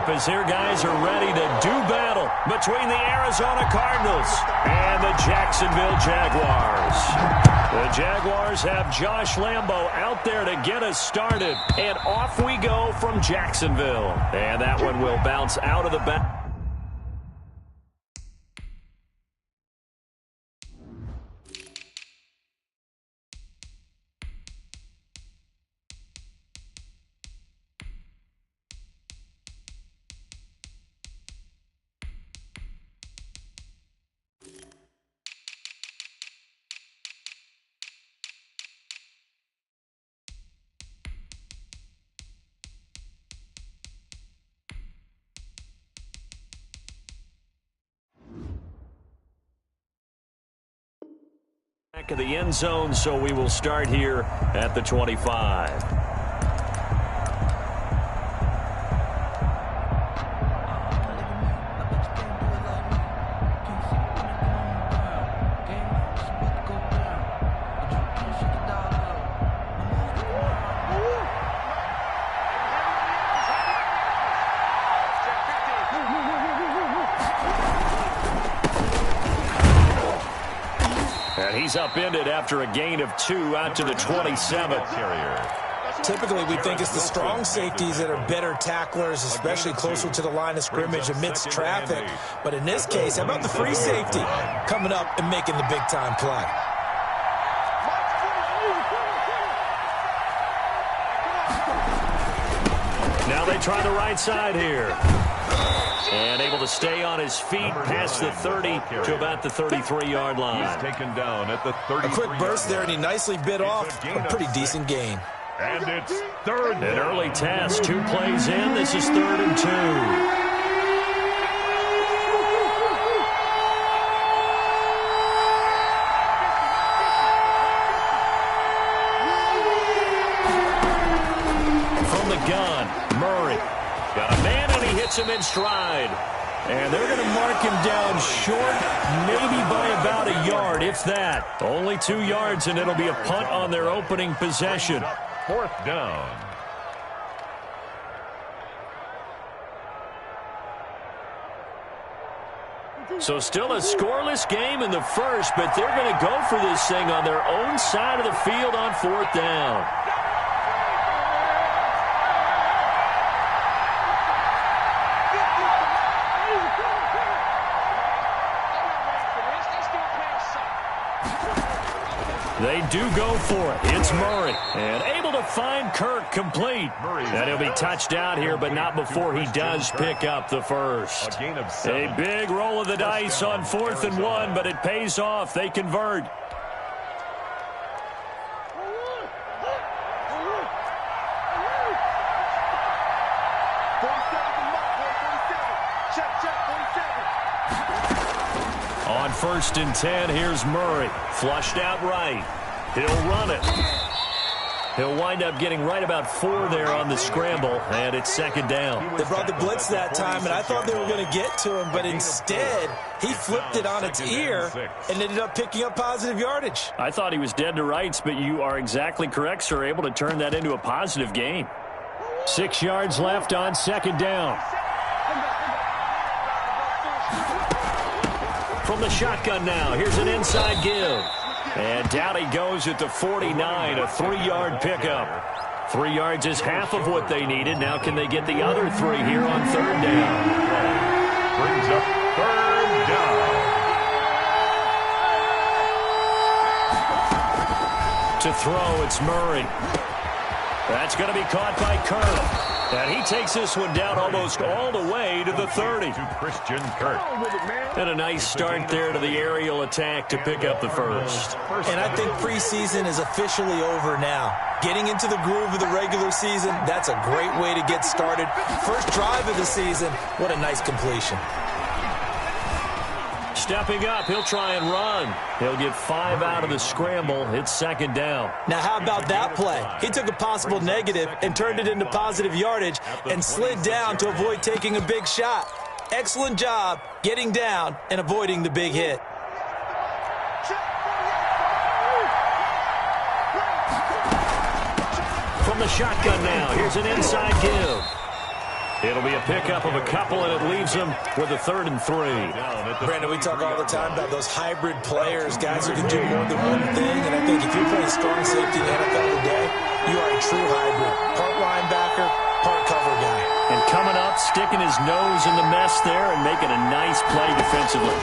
up as their guys are ready to do battle between the Arizona Cardinals and the Jacksonville Jaguars. The Jaguars have Josh Lambo out there to get us started, and off we go from Jacksonville. And that one will bounce out of the back. Back of the end zone, so we will start here at the 25. He's upended after a gain of 2 out to the 27. Typically, we think it's the strong safeties that are better tacklers, especially closer to the line of scrimmage amidst traffic. But in this case, how about the free safety coming up and making the big-time play? Now they try the right side here. And able to stay on his feet past the 30 to about the 33-yard line. He's taken down at the 30. A quick burst there, and he nicely bit off a pretty decent gain. And it's third. An early test, 2 plays in. This is 3rd and 2. From the gun, Murray. Got a man, and he hits him in stride. And they're going to mark him down short, maybe by about a yard, if that. Only 2 yards, and it'll be a punt on their opening possession. 4th down. So still a scoreless game in the first, but they're going to go for this thing on their own side of the field on 4th down. They do go for it. It's Murray. And able to find Kirk complete. And he'll be touched out here, but not before he does pick up the first. A big roll of the dice on 4th and 1, but it pays off. They convert. On 1st and 10, here's Murray. Flushed out right. He'll run it. He'll wind up getting right about 4 there on the scramble, and it's 2nd down. They brought the blitz that time, and I thought they were going to get to him, but instead, he flipped it on its ear and ended up picking up positive yardage. I thought he was dead to rights, but you are exactly correct, sir. Able to turn that into a positive gain. 6 yards left on 2nd down. From the shotgun now, here's an inside give. And down he goes at the 49, a 3-yard pickup. 3 yards is half of what they needed. Now can they get the other 3 here on 3rd down? Brings up 3rd down. To throw, it's Murray. That's going to be caught by Kirk. And he takes this one down almost all the way to the 30. To Christian Kirk. And a nice start there to the aerial attack to pick up the first. And I think preseason is officially over now. Getting into the groove of the regular season, that's a great way to get started. First drive of the season, what a nice completion. Stepping up, he'll try and run. He'll get 5 out of the scramble. It's 2nd down. Now, how about that play? He took a possible negative and turned it into positive yardage and slid down to avoid taking a big shot. Excellent job getting down and avoiding the big hit. From the shotgun now, here's an inside give. It'll be a pickup of a couple, and it leaves them with a 3rd and 3. Brandon, we talk all the time about those hybrid players, guys who can do more than one thing, and I think if you're playing strong safety in the NFL today, you are a true hybrid. Part linebacker, part cover guy. And coming up, sticking his nose in the mess there and making a nice play defensively.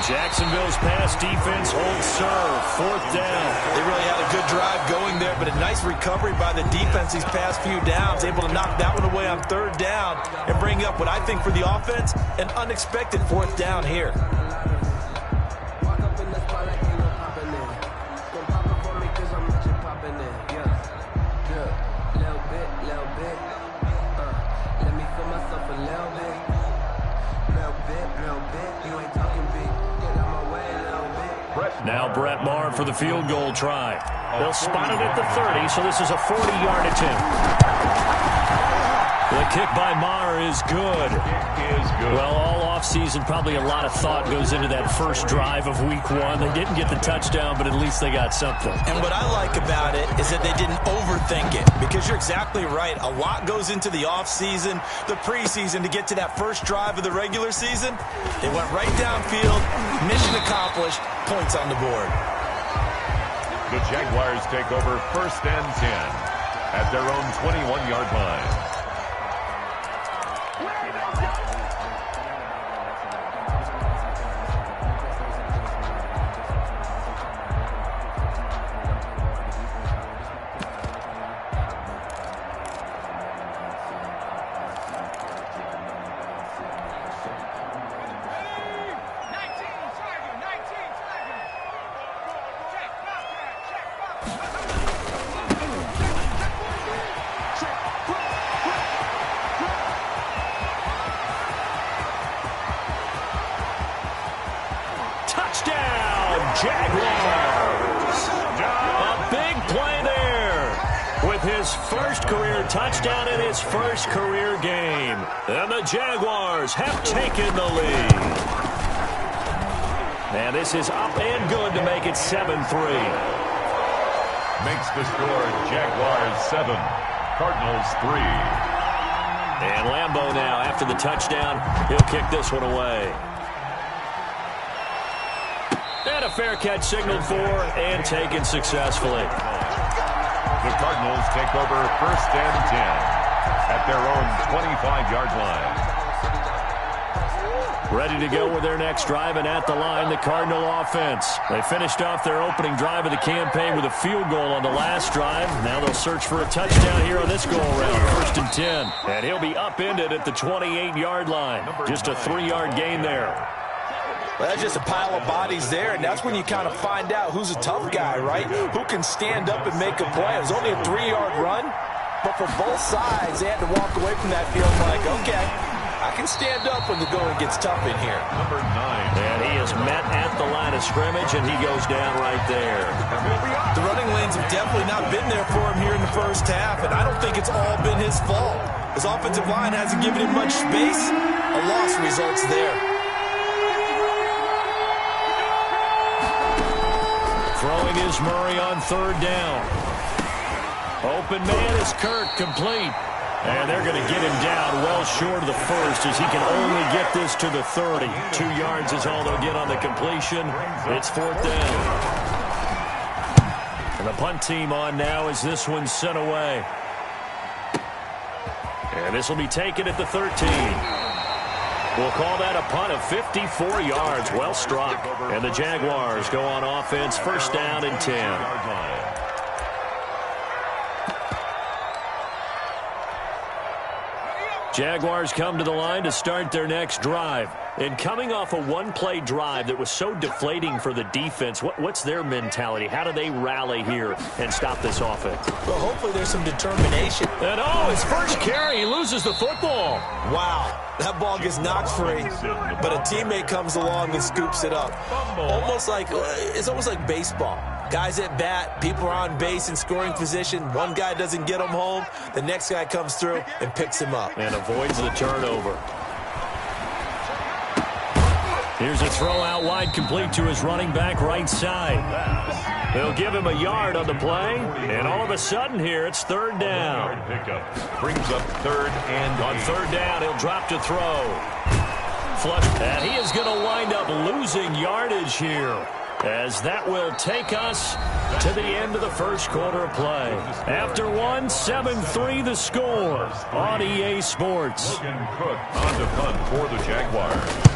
Jacksonville's pass defense holds serve. 4th down. They really had a good drive going there, but a nice recovery by the defense these past few downs. Able to knock that one away on 3rd down and bring up what I think for the offense, an unexpected 4th down here. Now Brett Maher for the field goal try. They'll spot it at the 30, so this is a 40-yard attempt. The kick by Maher is good. Well, all offseason, probably a lot of thought goes into that first drive of week 1. They didn't get the touchdown, but at least they got something. And what I like about it is that they didn't overthink it, because you're exactly right. A lot goes into the offseason, the preseason, to get to that first drive of the regular season. They went right downfield, mission accomplished, points on the board. The Jaguars take over 1st and 10 at their own 21-yard line. Jaguars. A big play there with his first career touchdown in his first career game. And the Jaguars have taken the lead. And this is up and good to make it 7-3. Makes the score Jaguars 7, Cardinals 3. And Lambeau now, after the touchdown, he'll kick this one away. And a fair catch signaled for and taken successfully. The Cardinals take over 1st and 10 at their own 25-yard line. Ready to go with their next drive, and at the line, the Cardinal offense. They finished off their opening drive of the campaign with a field goal on the last drive. Now they'll search for a touchdown here on this go-around, 1st and 10. And he'll be upended at the 28-yard line. Just a 3-yard gain there. Well, that's just a pile of bodies there, and that's when you kind of find out who's a tough guy, right? Who can stand up and make a play. It was only a 3-yard run, but for both sides, they had to walk away from that field like, okay, I can stand up when the going gets tough in here. Number 9. And he is met at the line of scrimmage, and he goes down right there. The running lanes have definitely not been there for him here in the first half, and I don't think it's all been his fault. His offensive line hasn't given him much space. A loss results there. Throwing is Murray on 3rd down. Open man is Kirk, complete. And they're going to get him down well short of the first, as he can only get this to the 30. 2 yards is all they'll get on the completion. It's 4th down. And the punt team on now as this one's sent away. And this will be taken at the 13. We'll call that a punt of 54 yards. Well struck. And the Jaguars go on offense, 1st down and 10. Jaguars come to the line to start their next drive. And coming off a one-play drive that was so deflating for the defense, what's their mentality? How do they rally here and stop this offense? Well, hopefully there's some determination. And his first carry, he loses the football. Wow, that ball gets knocked free, but a teammate comes along and scoops it up. It's almost like baseball. Guys at bat, people are on base in scoring position. One guy doesn't get him home. The next guy comes through and picks him up. And avoids the turnover. Here's a throw out wide, complete to his running back right side. They'll give him a yard on the play, and all of a sudden here, it's third down. Pickup brings up third and on third down, he'll drop to throw. Flush, and he is going to wind up losing yardage here, as that will take us to the end of the first quarter of play. After one, 7-3 the score on EA Sports. Logan Cook on the punt for the Jaguars.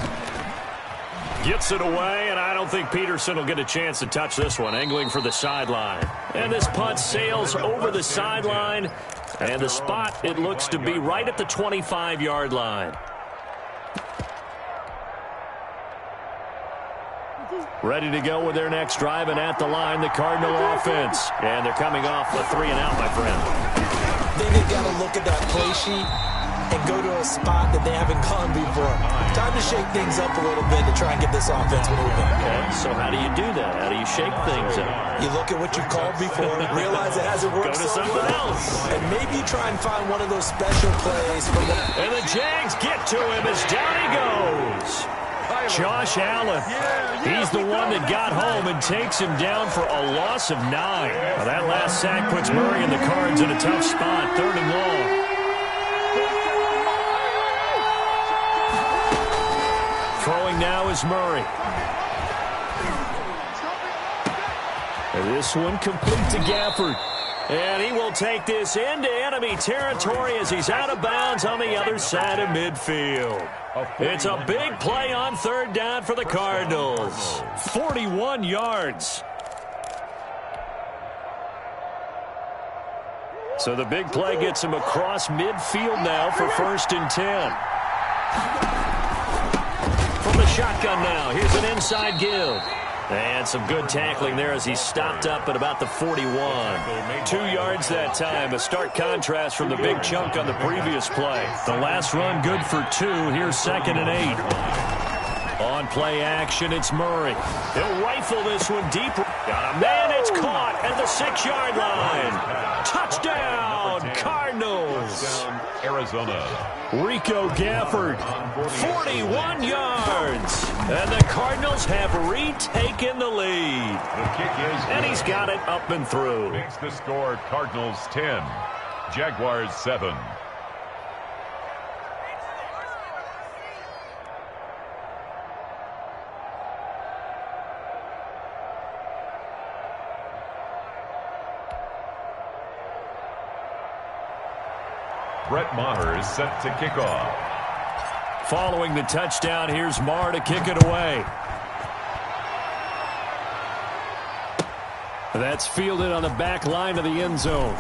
Gets it away, and I don't think Peterson will get a chance to touch this one, angling for the sideline. And this punt sails over the sideline, and the spot, it looks to be right at the 25-yard line. Ready to go with their next drive, and at the line, the Cardinal offense. And they're coming off a 3-and-out, my friend. I think they've got to look at that play sheet and go to a spot that they haven't gone before. Time to shake things up a little bit to try and get this offense moving. Okay, so how do you do that? How do you shake things up? You look at what you called before, realize it hasn't worked so something well. else. And maybe you try and find one of those special plays. And the Jags get to him as down he goes. Josh Allen, he's the one that got home and takes him down for a loss of 9. Now that last sack puts Murray and the Cards in a tough spot, 3rd and long. Throwing now is Murray. And this one complete to Gafford. And he will take this into enemy territory as he's out of bounds on the other side of midfield. It's a big play on 3rd down for the Cardinals. 41 yards. So the big play gets him across midfield now for 1st and 10. From the shotgun now, here's an inside give. And some good tackling there as he stopped up at about the 41. 2 yards that time, a stark contrast from the big chunk on the previous play. The last run good for 2. Here's 2nd and 8. On play action, it's Murray. He'll rifle this one deep. Got a man, it's caught at the 6-yard line. Touchdown, Cardinals. Arizona. Rico Gafford, 41 yards. And the Cardinals have retaken the lead. The kick is and he's got it up and through. Makes the score Cardinals 10, Jaguars 7. Brett Maher is set to kick off. Following the touchdown, here's Maher to kick it away. That's fielded on the back line of the end zone.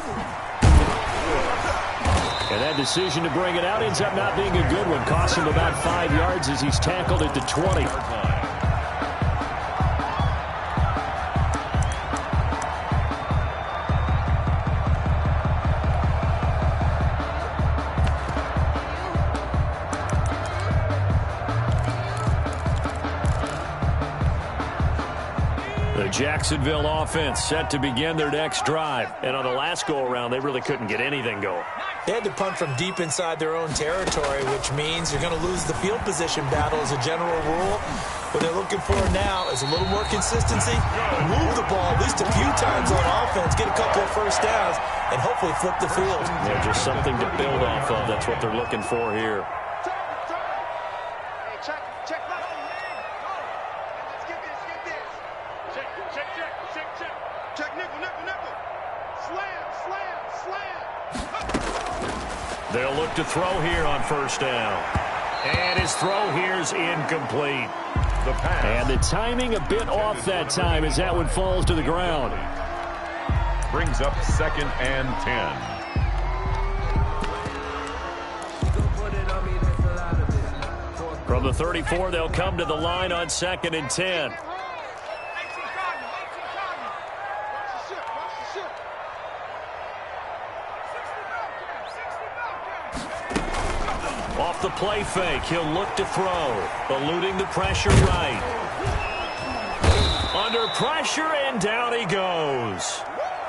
And that decision to bring it out ends up not being a good one. Costs him about 5 yards as he's tackled at the 20. Jacksonville offense set to begin their next drive. And on the last go-around, they really couldn't get anything going. They had to punt from deep inside their own territory, which means you're going to lose the field position battle as a general rule. What they're looking for now is a little more consistency, move the ball at least a few times on offense, get a couple of first downs, and hopefully flip the field. Yeah, just something to build off of. That's what they're looking for here. They'll look to throw here on 1st down. And his throw here's incomplete. The pass. And the timing a bit off that time as that one falls to the ground. Brings up 2nd and 10. From the 34, they'll come to the line on 2nd and 10. Off the play fake, he'll look to throw. Eluding the pressure right. Under pressure, and down he goes.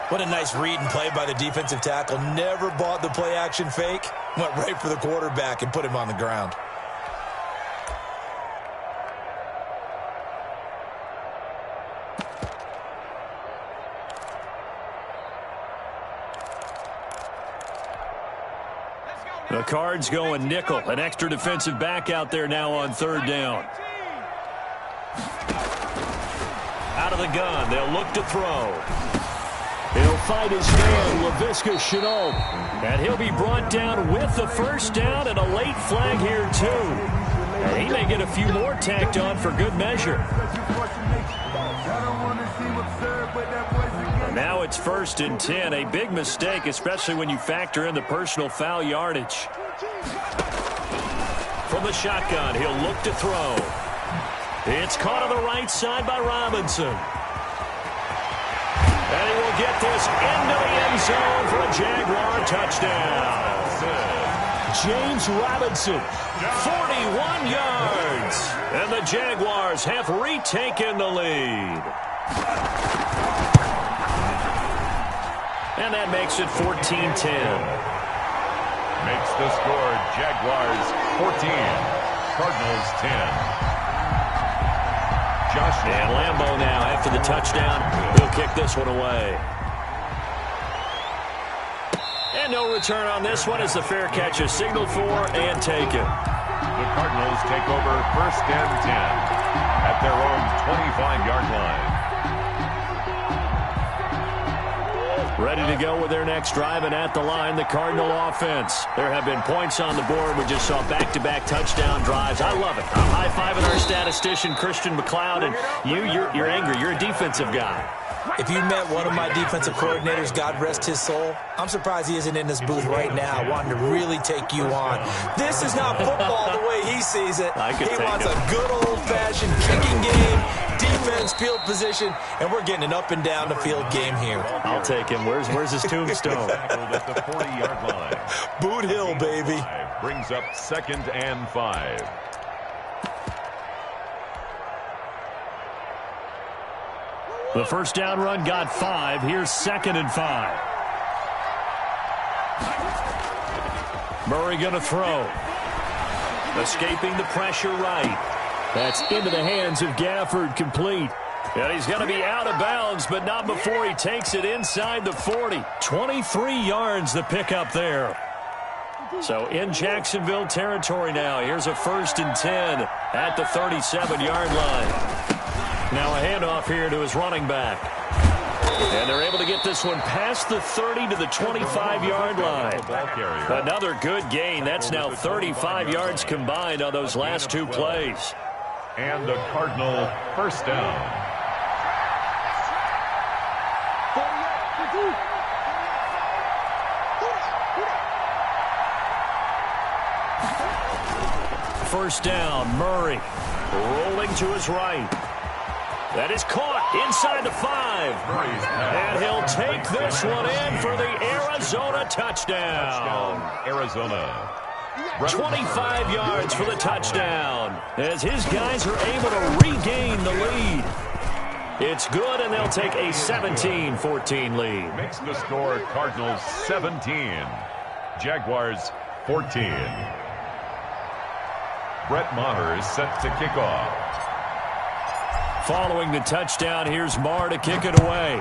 What a nice read and play by the defensive tackle. Never bought the play action fake. Went right for the quarterback and put him on the ground. The Cards going nickel. An extra defensive back out there now on third down. Out of the gun. They'll look to throw. He'll fight his man, Laviska Shenault. And he'll be brought down with the first down and a late flag here, too. And he may get a few more tacked on for good measure. And now it's 1st and 10. A big mistake, especially when you factor in the personal foul yardage. From the shotgun, he'll look to throw. It's caught on the right side by Robinson. And he will get this into the end zone for a Jaguar touchdown. James Robinson, 41 yards. And the Jaguars have retaken the lead. And that makes it 14-10. Makes the score Jaguars 14, Cardinals 10. And Lambeau now, after the touchdown, he'll kick this one away. And no return on this one as the fair catch is signaled for and taken. The Cardinals take over 1st and 10 at their own 25-yard line. Ready to go with their next drive, and at the line, the Cardinal offense. There have been points on the board. We just saw back-to-back touchdown drives. I love it. I'm high-fiving our statistician, Christian McLeod, and you're angry. You're a defensive guy. If you met one of my defensive coordinators, God rest his soul, I'm surprised he isn't in this booth right now wanting to really take you on. This is not football the way he sees it. He wants a good old-fashioned kicking game, defense, field position, and we're getting an up-and-down-the-field game here. I'll take him. Where's his tombstone? At the 40-yard line. Boot Hill, baby. Brings up 2nd and 5. The first down run got 5. Here's 2nd and 5. Murray going to throw. Escaping the pressure right. That's into the hands of Gafford, complete. And he's going to be out of bounds, but not before he takes it inside the 40. 23 yards the pickup there. So in Jacksonville territory now. Here's a 1st and 10 at the 37-yard line. Now a handoff here to his running back. And they're able to get this one past the 30 to the 25-yard line. Another good gain. That's now 35 yards combined on those last 2 plays. And the Cardinal first down. First down, Murray rolling to his right. That is caught inside the 5. And he'll take this one in for the Arizona touchdown. Arizona. 25 yards for the touchdown as his guys are able to regain the lead. It's good, and they'll take a 17-14 lead. Makes the score Cardinals 17, Jaguars 14. Brett Maher is set to kick off. Following the touchdown, here's Maher to kick it away.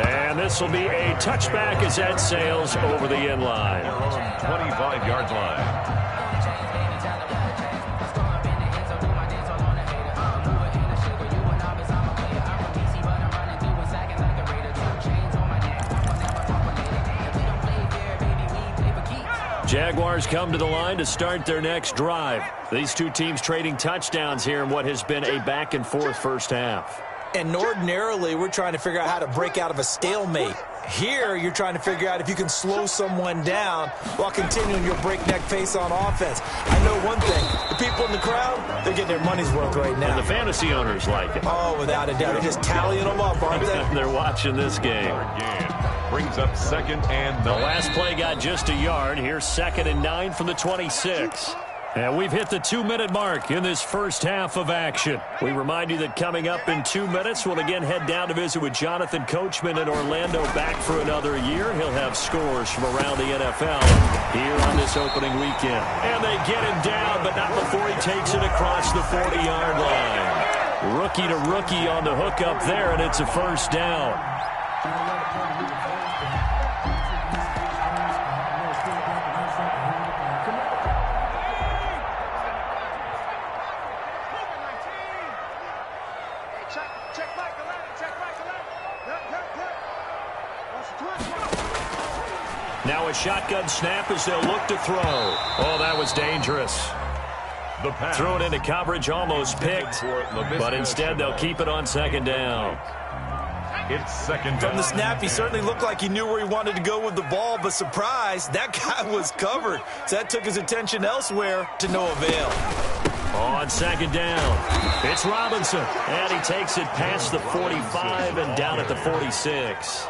And this will be a touchback as that sails over the end line. 25-yard line. Jaguars come to the line to start their next drive. These two teams trading touchdowns here in what has been a back-and-forth first half. And ordinarily, we're trying to figure out how to break out of a stalemate. Here, you're trying to figure out if you can slow someone down while continuing your breakneck pace on offense. I know one thing. The people in the crowd, they're getting their money's worth right now. And the fantasy owners like it. Oh, without a doubt. They're just tallying them up, aren't they? They're watching this game. Brings up 2nd and 9. The last play got just a yard. Here's 2nd and 9 from the 26. And we've hit the 2-minute mark in this first half of action. We remind you that coming up in 2 minutes, we'll again head down to visit with Jonathan Coachman in Orlando, back for another year. He'll have scores from around the NFL here on this opening weekend. And they get him down, but not before he takes it across the 40-yard line. Rookie to rookie on the hook up there, and it's a first down. Now a shotgun snap as they'll look to throw. Oh, that was dangerous. Thrown into coverage, almost picked, but instead they'll keep it on second down. It's second down. From the snap, he certainly looked like he knew where he wanted to go with the ball, but surprise, that guy was covered. So that took his attention elsewhere to no avail. On second down, it's Robinson, and he takes it past the 45 and down at the 46.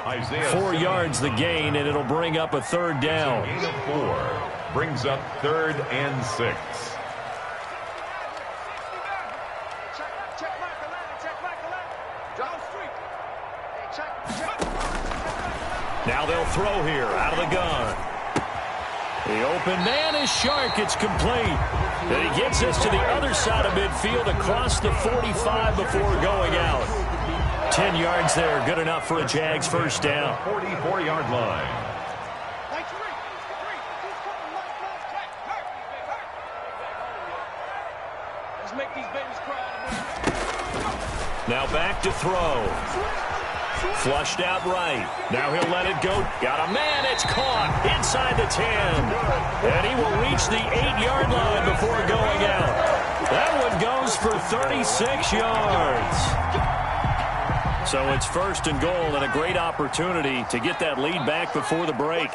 4 yards the gain, and it'll bring up a third down. Gain of 4 brings up 3rd and 6. Now they'll throw here out of the gun. The open man is Shark. It's complete. And he gets us to the other side of midfield across the 45 before going out. 10 yards there. Good enough for a Jags first down. 44-yard line. Now back to throw. Flushed out right. Now he'll let it go. Got a man. It's caught inside the 10. And he will reach the 8-yard line before going out. That one goes for 36 yards. So it's 1st and goal and a great opportunity to get that lead back before the break.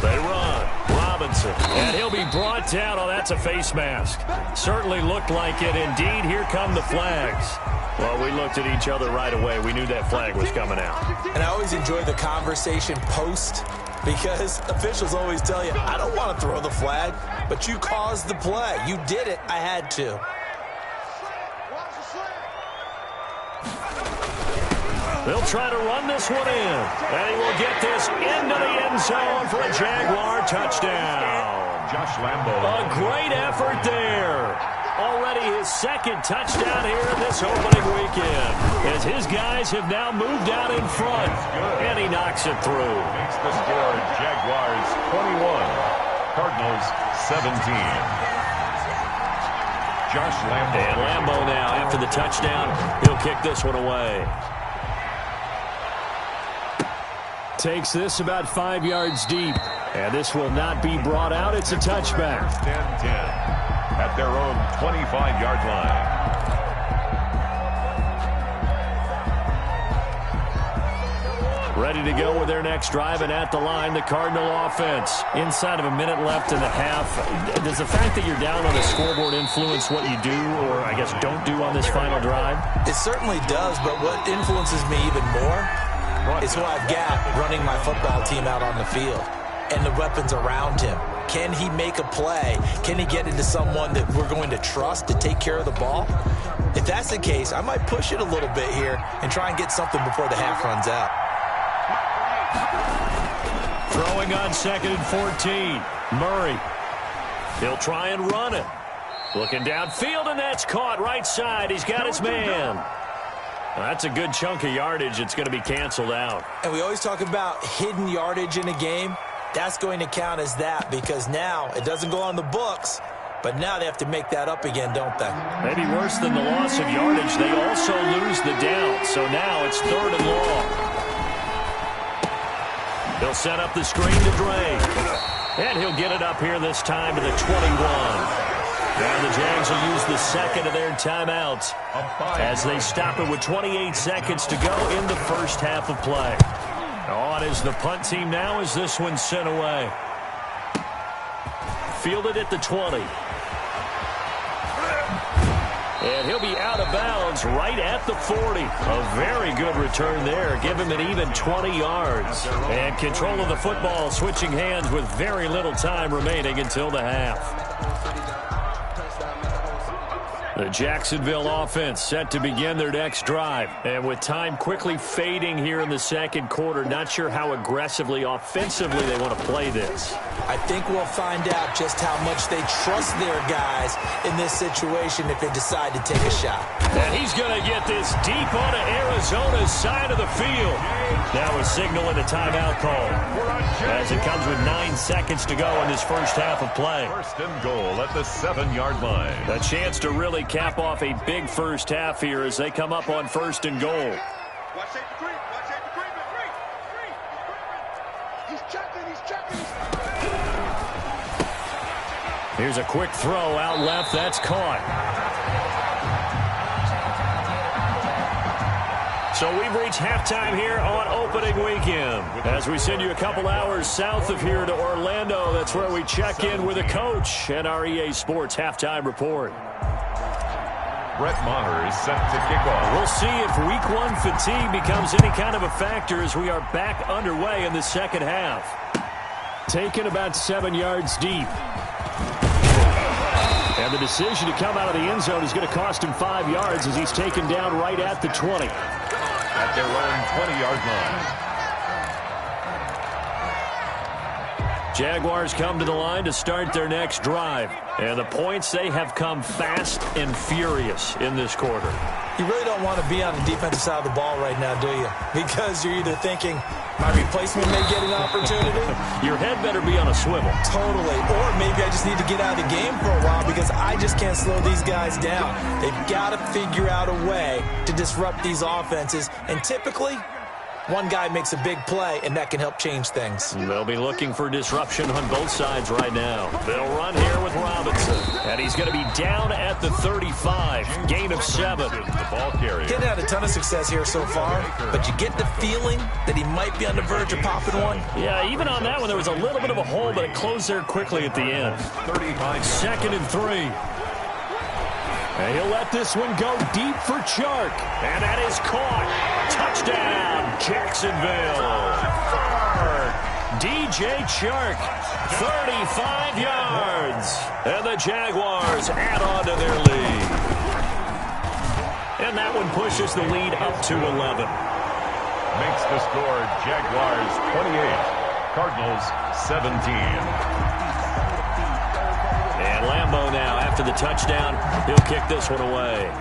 They run. Robinson. And he'll be brought down. Oh, that's a face mask. Certainly looked like it. Indeed, here come the flags. Well, we looked at each other right away. We knew that flag was coming out. And I always enjoy the conversation post because officials always tell you, I don't want to throw the flag, but you caused the play. You did it. I had to. They'll try to run this one in. And he will get this into the end zone for a Jaguar touchdown. Josh Lambo. A great effort there. Already his 2nd touchdown here in this opening weekend. As his guys have now moved out in front. And he knocks it through. Makes the score Jaguars 21. Cardinals 17. Josh Lambo. And Lambo now, after the touchdown, he'll kick this one away. Takes this about 5 yards deep. And this will not be brought out. It's a touchback. 10-10 at their own 25-yard line. Ready to go with their next drive, and at the line, the Cardinal offense. Inside of a minute left in the half. Does the fact that you're down on the scoreboard influence what you do, or I guess don't do on this final drive? It certainly does, but what influences me even more is who I've got running my football team out on the field and the weapons around him. Can he make a play? Can he get into someone that we're going to trust to take care of the ball? If that's the case, I might push it a little bit here and try and get something before the half runs out. Throwing on 2nd and 14. Murray. He'll try and run it. Looking downfield, and that's caught right side. He's got his man. Well, that's a good chunk of yardage. It's going to be canceled out. And we always talk about hidden yardage in a game. That's going to count as that because now it doesn't go on the books, but now they have to make that up again, don't they? Maybe worse than the loss of yardage, they also lose the down. So now it's 3rd and long. They'll set up the screen to Dre. And he'll get it up here this time to the 21. Now the Jags will use the 2nd of their timeouts as they stop it with 28 seconds to go in the first half of play. On is the punt team now as this one's sent away. Fielded at the 20. And he'll be out of bounds right at the 40. A very good return there. Give him an even 20 yards. And control of the football switching hands with very little time remaining until the half. The Jacksonville offense set to begin their next drive. And with time quickly fading here in the second quarter, not sure how aggressively, offensively they want to play this. I think we'll find out just how much they trust their guys in this situation if they decide to take a shot. And he's going to get this deep onto Arizona's side of the field. Now a signal and a timeout call as it comes with 9 seconds to go in this first half of play. First and goal at the 7-yard line. A chance to really cap off a big first half here as they come up on first and goal. Watch it, He's checking. Here's a quick throw out left. That's caught. So we've reached halftime here on opening weekend. As we send you a couple hours south of here to Orlando, that's where we check in with a coach and our EA Sports halftime report. Brett Maher is set to kick off. We'll see if week one fatigue becomes any kind of a factor as we are back underway in the second half. Taken about 7 yards deep. And the decision to come out of the end zone is going to cost him 5 yards as he's taken down right at the 20. At their own 20-yard line. Jaguars come to the line to start their next drive. And the points, they have come fast and furious in this quarter. You really don't want to be on the defensive side of the ball right now, do you? Because you're either thinking, my replacement may get an opportunity. Your head better be on a swivel. Totally. Or maybe I just need to get out of the game for a while because I just can't slow these guys down. They've got to figure out a way to disrupt these offenses. And typically, one guy makes a big play, and that can help change things. They'll be looking for disruption on both sides right now. They'll run here with Robinson. And he's going to be down at the 35. Gain of 7. The ball carrier. He's had a ton of success here so far, but you get the feeling that he might be on the verge of popping one. Yeah, even on that one, there was a little bit of a hole, but it closed there quickly at the end. 35. 2nd and 3. And he'll let this one go deep for Chark. And that is caught. Touchdown, Jacksonville. DJ Chark, 35 yards. And the Jaguars add on to their lead. And that one pushes the lead up to 11. Makes the score Jaguars 28, Cardinals 17. And Lambeau now, after the touchdown, he'll kick this one away.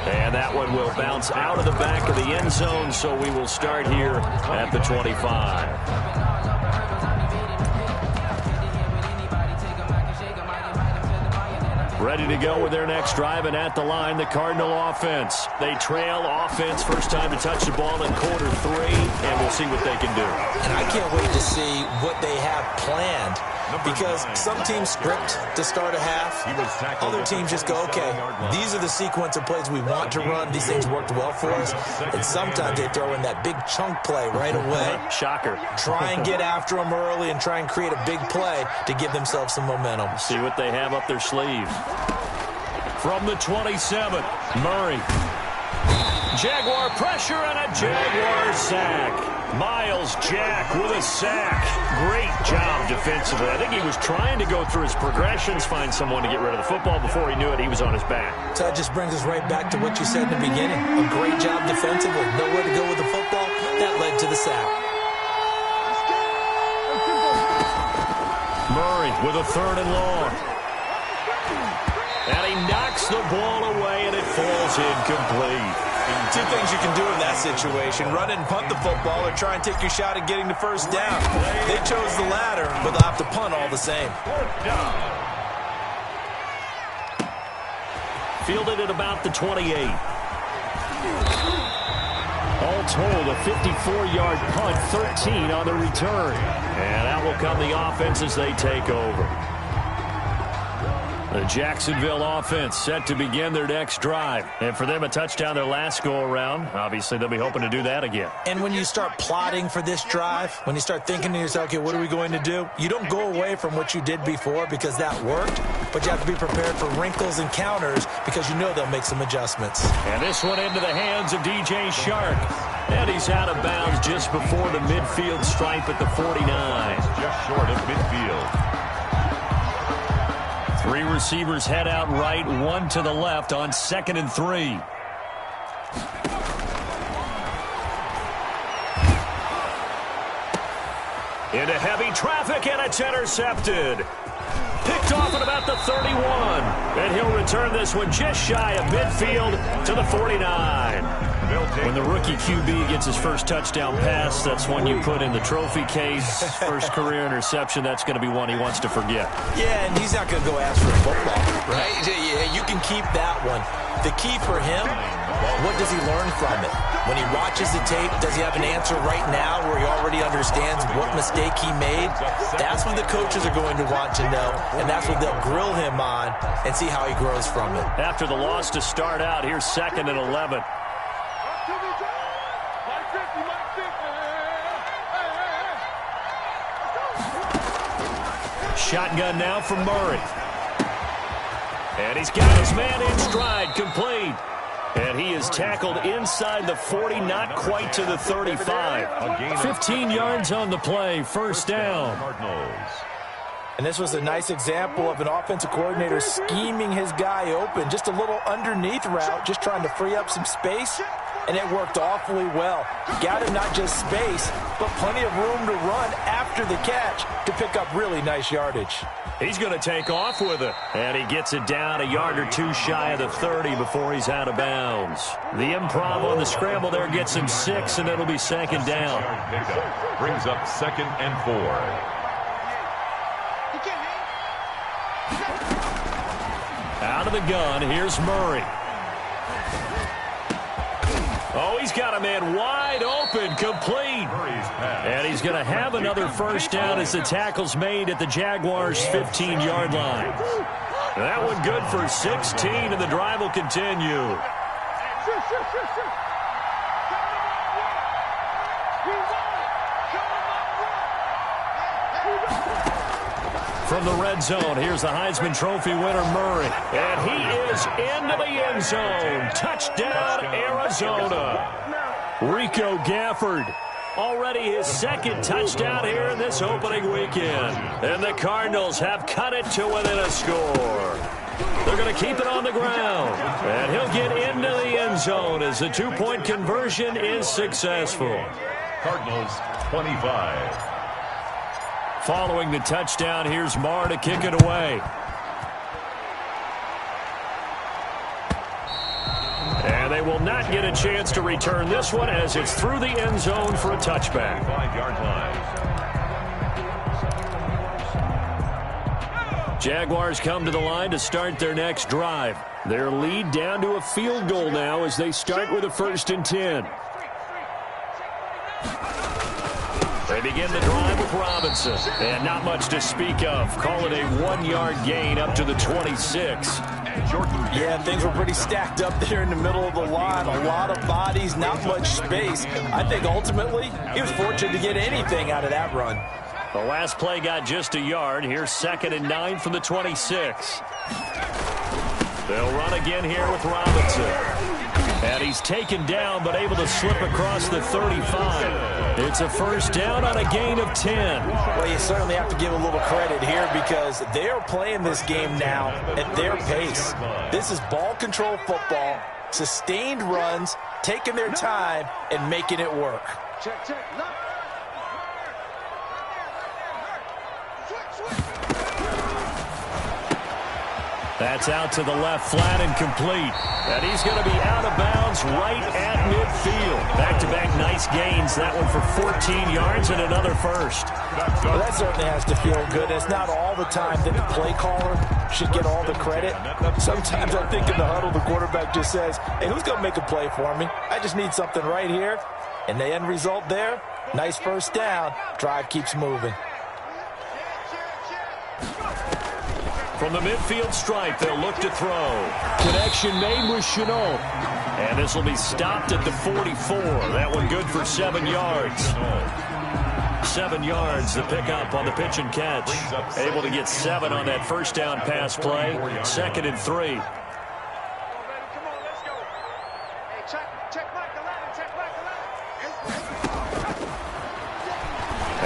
And that one will bounce out of the back of the end zone, so we will start here at the 25. Ready to go with their next drive, and at the line, the Cardinal offense. They trail offense, first time to touch the ball in quarter 3, and we'll see what they can do. And I can't wait to see what they have planned, because some teams script to start a half. Other teams just go, okay, these are the sequence of plays we want to run. These things worked well for us. And sometimes they throw in that big chunk play right away. Shocker. Try and get after them early and try and create a big play to give themselves some momentum. See what they have up their sleeve. From the 27, Murray. Jaguar pressure and a Jaguar sack. Miles Jack with a sack. Great job defensively. I think he was trying to go through his progressions, find someone to get rid of the football. Before he knew it, he was on his back. So that just brings us right back to what you said in the beginning. A great job defensively. Nowhere to go with the football. That led to the sack. Murray with a 3rd and long. And he knocks the ball away, and it falls incomplete. Two things you can do in that situation. Run and punt the football or try and take your shot at getting the first down. They chose the latter, but they'll have to punt all the same. Fielded at about the 28. All told, a 54-yard punt, 13 on the return. And out will come the offense as they take over. The Jacksonville offense set to begin their next drive. And for them, a touchdown their last go-around. Obviously, they'll be hoping to do that again. And when you start plotting for this drive, when you start thinking to yourself, okay, what are we going to do? You don't go away from what you did before because that worked, but you have to be prepared for wrinkles and counters because you know they'll make some adjustments. And this one into the hands of DJ Chark. And he's out of bounds just before the midfield stripe at the 49. Just short of midfield. Three receivers head out right, one to the left on 2nd and 3. Into heavy traffic, and it's intercepted. Picked off at about the 31. And he'll return this one just shy of midfield to the 49. When the rookie QB gets his first touchdown pass, that's one you put in the trophy case. First career interception, that's going to be one he wants to forget. Yeah, and he's not going to go ask for a football, right? Yeah, you can keep that one. The key for him, what does he learn from it? When he watches the tape, does he have an answer right now where he already understands what mistake he made? That's what the coaches are going to want to know, and that's what they'll grill him on and see how he grows from it. After the loss to start out, here's 2nd and 11. Shotgun now from Murray. And he's got his man in stride, complete. And he is tackled inside the 40, not quite to the 35. 15 yards on the play, first down. And this was a nice example of an offensive coordinator scheming his guy open. Just a little underneath route, just trying to free up some space. And it worked awfully well. Got him not just space, but plenty of room to run after the catch to pick up really nice yardage. He's going to take off with it. And he gets it down a yard or two shy of the 30 before he's out of bounds. The improv on the scramble there gets him 6, and it'll be 2nd down. Brings up 2nd and 4. Out of the gun, here's Murray. Oh, he's got a man wide open, complete. And he's going to have another first down as the tackle's made at the Jaguars' 15-yard line. That one good for 16, and the drive will continue. From the red zone, here's the Heisman Trophy winner, Murray. And he is into the end zone. Touchdown, Arizona. Rico Gafford, already his 2nd touchdown here in this opening weekend. And the Cardinals have cut it to within a score. They're going to keep it on the ground. And he'll get into the end zone as the 2-point conversion is successful. Cardinals 25. Following the touchdown, here's Marr to kick it away. And they will not get a chance to return this one as it's through the end zone for a touchback. 5-yard line. Jaguars come to the line to start their next drive. Their lead down to a field goal now as they start with a 1st and 10. They begin the drive with Robinson. And not much to speak of. Call it a 1-yard gain up to the 26. Yeah, things were pretty stacked up there in the middle of the line. A lot of bodies, not much space. I think ultimately he was fortunate to get anything out of that run. The last play got just a yard. Here's 2nd and 9 from the 26. They'll run again here with Robinson. And he's taken down but able to slip across the 35. It's a first down on a gain of 10. Well, you certainly have to give a little credit here because they are playing this game now at their pace. This is ball control football, sustained runs, taking their time and making it work. Check, check. Look. That's out to the left, flat and complete. And he's going to be out of bounds right at midfield. Back-to-back nice gains. That one for 14 yards and another first. Well, that certainly has to feel good. It's not all the time that the play caller should get all the credit. Sometimes I think in the huddle, the quarterback just says, hey, who's going to make a play for me? I just need something right here. And the end result there, nice first down. Drive keeps moving. From the midfield stripe, they'll look to throw. Connection made with Chenault. And this will be stopped at the 44. That one good for 7 yards. 7 yards, the pickup on the pitch and catch. Able to get 7 on that first down pass play. 2nd and 3.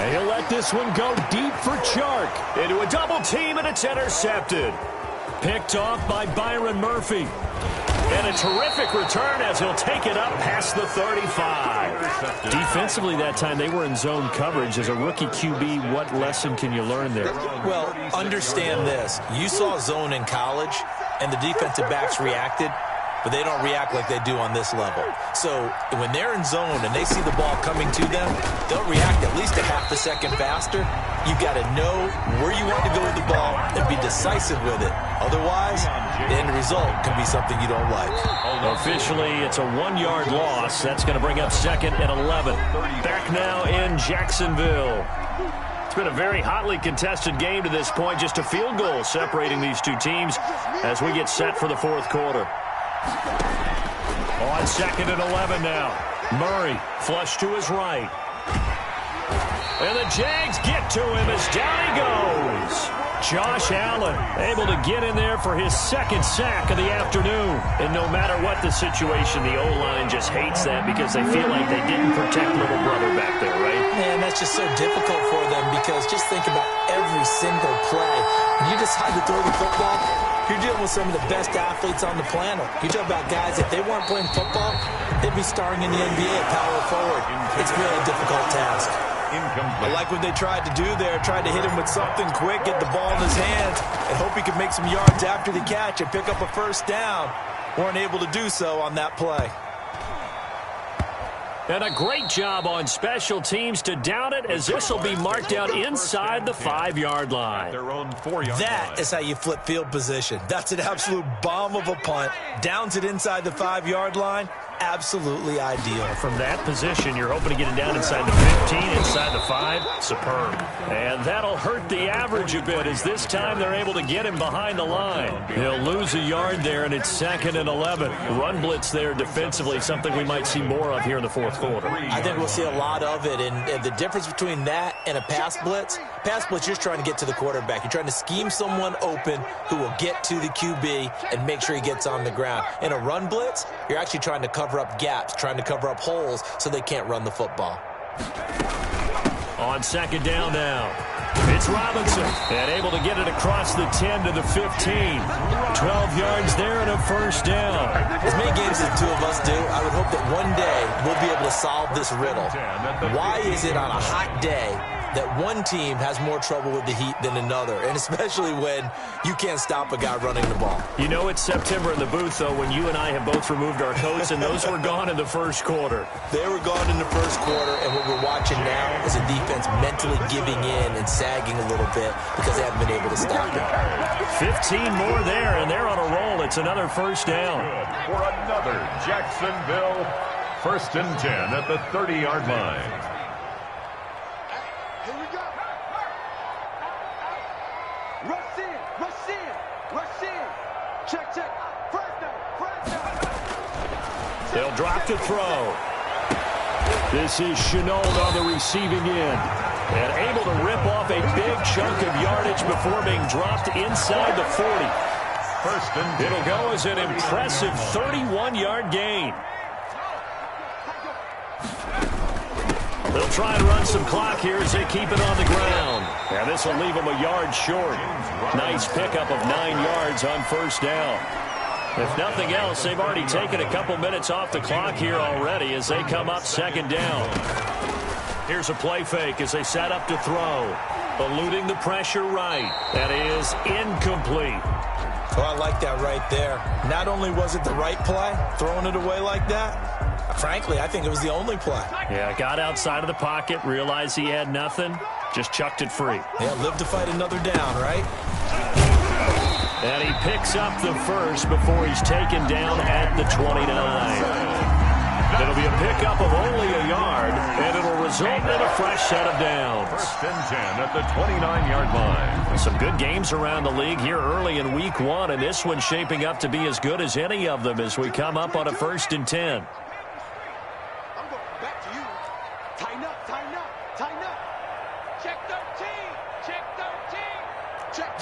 And he'll let this one go deep for Chark. Into a double team, and it's intercepted. Picked off by Byron Murphy. And a terrific return as he'll take it up past the 35. Defensively that time, they were in zone coverage. As a rookie QB, what lesson can you learn there? Well, understand this. You saw zone in college, and the defensive backs reacted, but they don't react like they do on this level. So when they're in zone and they see the ball coming to them, they'll react at least a half a second faster. You've got to know where you want to go with the ball and be decisive with it. Otherwise, the end result can be something you don't like. Officially, it's a 1-yard loss. That's going to bring up 2nd and 11. Back now in Jacksonville. It's been a very hotly contested game to this point. Just a field goal separating these two teams as we get set for the fourth quarter. On 2nd and 11 now. Murray flush to his right. And the Jags get to him as down he goes. Josh Allen able to get in there for his 2nd sack of the afternoon. And no matter what the situation, the O-line just hates that because they feel like they didn't protect little brother back there, right? Man, that's just so difficult for them because just think about every single play. When you decide to throw the football, you're dealing with some of the best athletes on the planet. You talk about guys, if they weren't playing football, they'd be starring in the NBA at power forward. It's really a difficult task. I like what they tried to do there, tried to hit him with something quick, get the ball in his hands, and hope he could make some yards after the catch and pick up a first down. Weren't able to do so on that play. And a great job on special teams to down it as this will be marked out inside the 5-yard line. That is how you flip field position. That's an absolute bomb of a punt. Downs it inside the 5-yard line. Absolutely ideal. From that position, you're hoping to get it down inside the 15, inside the 5. Superb. And that'll hurt the average a bit as this time they're able to get him behind the line. He'll lose a yard there, and it's 2nd and 11. Run blitz there defensively, something we might see more of here in the fourth quarter. I think we'll see a lot of it, and the difference between that and a pass blitz, you're trying to get to the quarterback. You're trying to scheme someone open who will get to the QB and make sure he gets on the ground. In a run blitz, you're actually trying to cover up gaps, trying to cover up holes so they can't run the football. On 2nd down now, it's Robinson, and able to get it across the 10 to the 15. 12 yards there and a first down. As many games as the two of us do, I would hope that one day we'll be able to solve this riddle. Why is it on a hot day that one team has more trouble with the heat than another, and especially when you can't stop a guy running the ball? You know it's September in the booth, though, when you and I have both removed our coats, and those were gone in the first quarter. They were gone in the first quarter, and what we're watching now is a defense mentally giving in and sagging a little bit because they haven't been able to stop it. 15 more there, and they're on a roll. It's another first down. For another Jacksonville 1st and 10 at the 30-yard line. Here we go. Rush in, rush in, rush in. Check, check. First down, first down. They'll drop to throw. This is Chenault on the receiving end. And able to rip off a big chunk of yardage before being dropped inside the 40. 1st and 10. It'll go as an impressive 31-yard gain. They'll try and run some clock here as they keep it on the ground. And this will leave them a yard short. Nice pickup of 9 yards on first down. If nothing else, they've already taken a couple minutes off the clock here already as they come up 2nd down. Here's a play fake as they set up to throw. Eluding the pressure right. That is incomplete. Oh, I like that right there. Not only was it the right play, throwing it away like that, frankly, I think it was the only play. Yeah, got outside of the pocket, realized he had nothing, just chucked it free. Yeah, live to fight another down, right? And he picks up the first before he's taken down at the 29. It'll be a pickup of only a yard, and it'll result in a fresh set of downs. 1st and 10 at the 29-yard line. Some good games around the league here early in week 1, and this one's shaping up to be as good as any of them as we come up on a 1st and 10. I'm going back to you. Tighten up, tighten up, tighten up. Check 13, check 13. Check.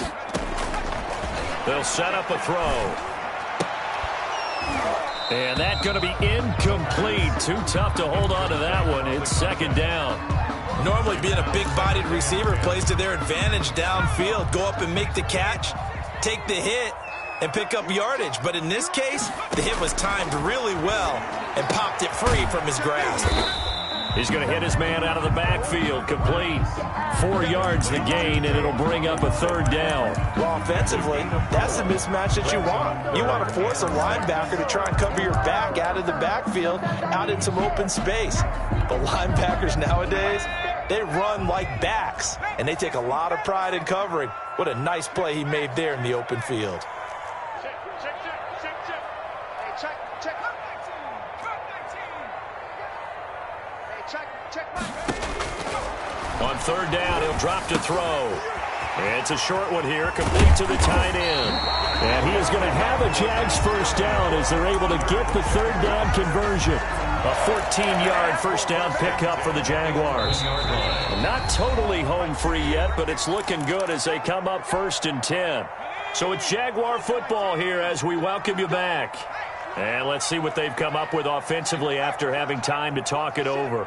They'll set up a throw. And that's going to be incomplete. Too tough to hold on to that one. It's 2nd down. Normally being a big-bodied receiver plays to their advantage downfield. Go up and make the catch. take the hit and pick up yardage. But in this case, the hit was timed really well and popped it free from his grasp. He's going to hit his man out of the backfield, complete. 4 yards the gain, and it'll bring up a third down. Well, offensively, that's the mismatch that you want. You want to force a linebacker to try and cover your back out of the backfield, out in some open space. The linebackers nowadays, they run like backs, and they take a lot of pride in covering. What a nice play he made there in the open field. On third down, he'll drop to throw. It's a short one here, complete to the tight end. And he is going to have a Jags first down as they're able to get the third down conversion. A 14-yard first down pickup for the Jaguars. Not totally home free yet, but it's looking good as they come up 1st and 10. So it's Jaguar football here as we welcome you back. And let's see what they've come up with offensively after having time to talk it over.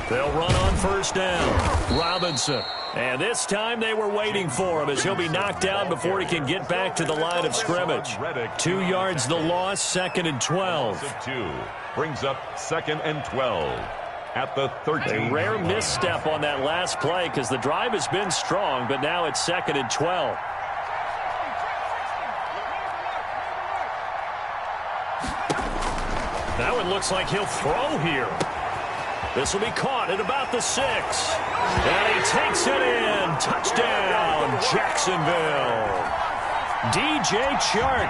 They'll run on first down. Robinson. And this time they were waiting for him as he'll be knocked down before he can get back to the line of scrimmage. 2 yards the loss, 2nd and 12. 2 brings up 2nd and 12 at the 13. A rare misstep on that last play because the drive has been strong, but now it's 2nd and 12. That one looks like he'll throw here. This will be caught at about the 6. And he takes it in. Touchdown, Jacksonville. DJ Chark,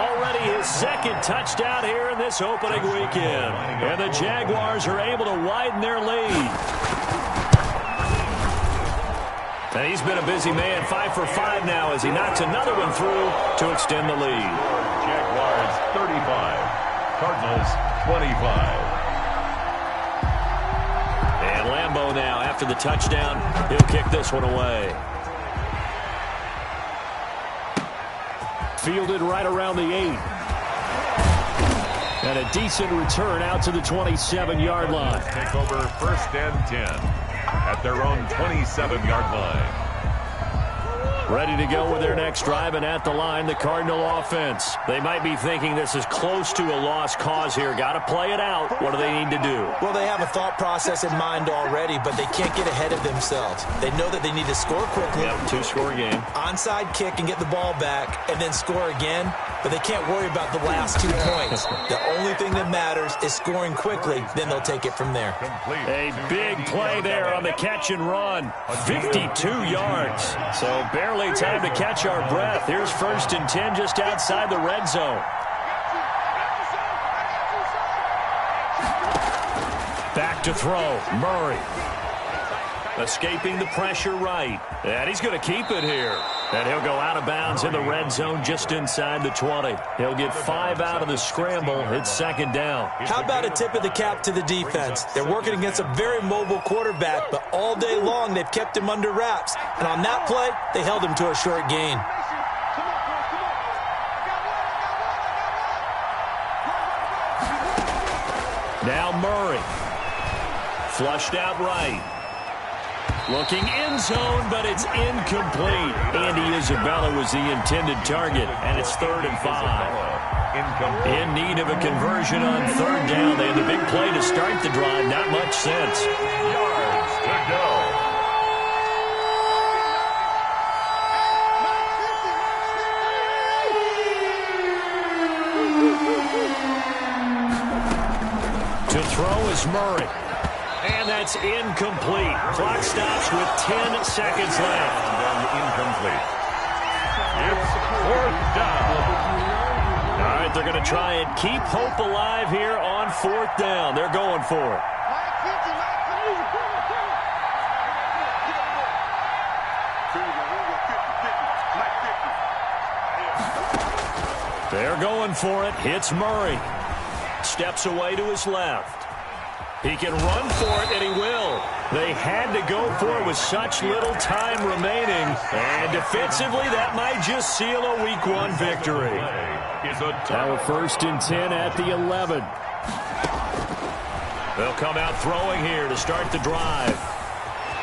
already his 2nd touchdown here in this opening weekend. And the Jaguars are able to widen their lead. And he's been a busy man, 5 for 5 now as he knocks another one through to extend the lead. Jaguars 35, Cardinals 25. And Lambeau now, after the touchdown, he'll kick this one away. Fielded right around the 8. And a decent return out to the 27-yard line. Take over 1st and 10 at their own 27-yard line. Ready to go with their next drive, and at the line, the Cardinal offense. They might be thinking this is close to a lost cause here. Got to play it out. What do they need to do? Well, they have a thought process in mind already, but they can't get ahead of themselves. They know that they need to score quickly. Yep, 2-score game. Onside kick and get the ball back, and then score again. But they can't worry about the last 2 points. The only thing that matters is scoring quickly. Then they'll take it from there. A big play there on the catch and run. 52 yards. So barely time to catch our breath. Here's 1st and 10 just outside the red zone. Back to throw. Murray. Escaping the pressure right. And he's going to keep it here. And he'll go out of bounds in the red zone just inside the 20. He'll get 5 out of the scramble. It's 2nd down. How about a tip of the cap to the defense? They're working against a very mobile quarterback, but all day long they've kept him under wraps. And on that play, they held him to a short gain. Now Murray. Flushed out right. Looking end zone, but it's incomplete. Andy Isabella was the intended target, and it's 3rd and 5. In need of a conversion on 3rd down. They had the big play to start the drive. Not much sense. Yards to go. To throw is Murray. And that's incomplete. Clock stops with 10 seconds left. And incomplete. It's 4th down. All right, they're going to try and keep hope alive here on 4th down. They're going for it. They're going for it. Hits Murray. Steps away to his left. He can run for it, and he will. They had to go for it with such little time remaining. And defensively, that might just seal a Week 1 victory. Now a 1st and 10 at the 11. They'll come out throwing here to start the drive.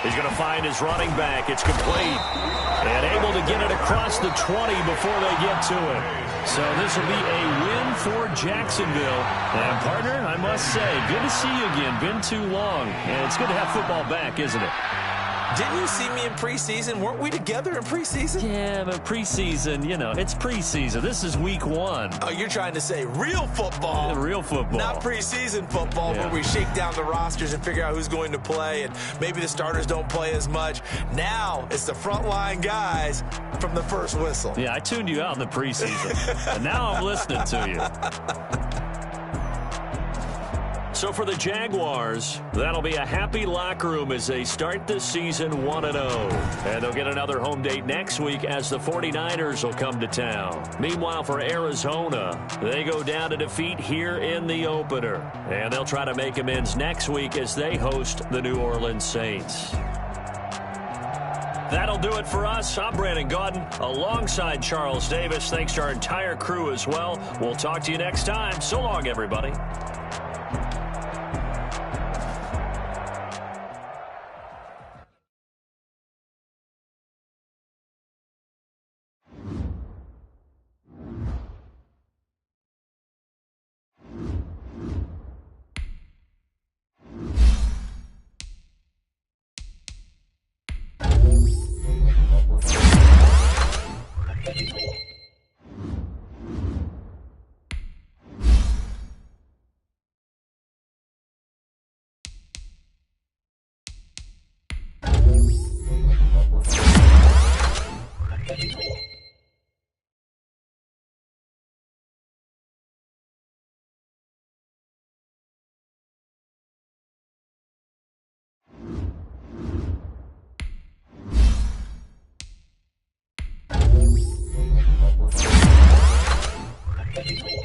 He's going to find his running back. It's complete. And able to get it across the 20 before they get to it. So this will be a win for Jacksonville. And, partner, I must say, good to see you again. Been too long. And it's good to have football back, isn't it? Didn't you see me in preseason? Weren't we together in preseason? Yeah, but preseason, you know, it's preseason. This is week 1. Oh, you're trying to say real football. Real football. Not preseason football, yeah, where we shake down the rosters and figure out who's going to play, and maybe the starters don't play as much. Now it's the frontline guys from the first whistle. Yeah, I tuned you out in the preseason, and now I'm listening to you. So for the Jaguars, that'll be a happy locker room as they start this season 1-0. And they'll get another home date next week as the 49ers will come to town. Meanwhile, for Arizona, they go down to defeat here in the opener. And they'll try to make amends next week as they host the New Orleans Saints. That'll do it for us. I'm Brandon Gaudin alongside Charles Davis. Thanks to our entire crew as well. We'll talk to you next time. So long, everybody. Thank you.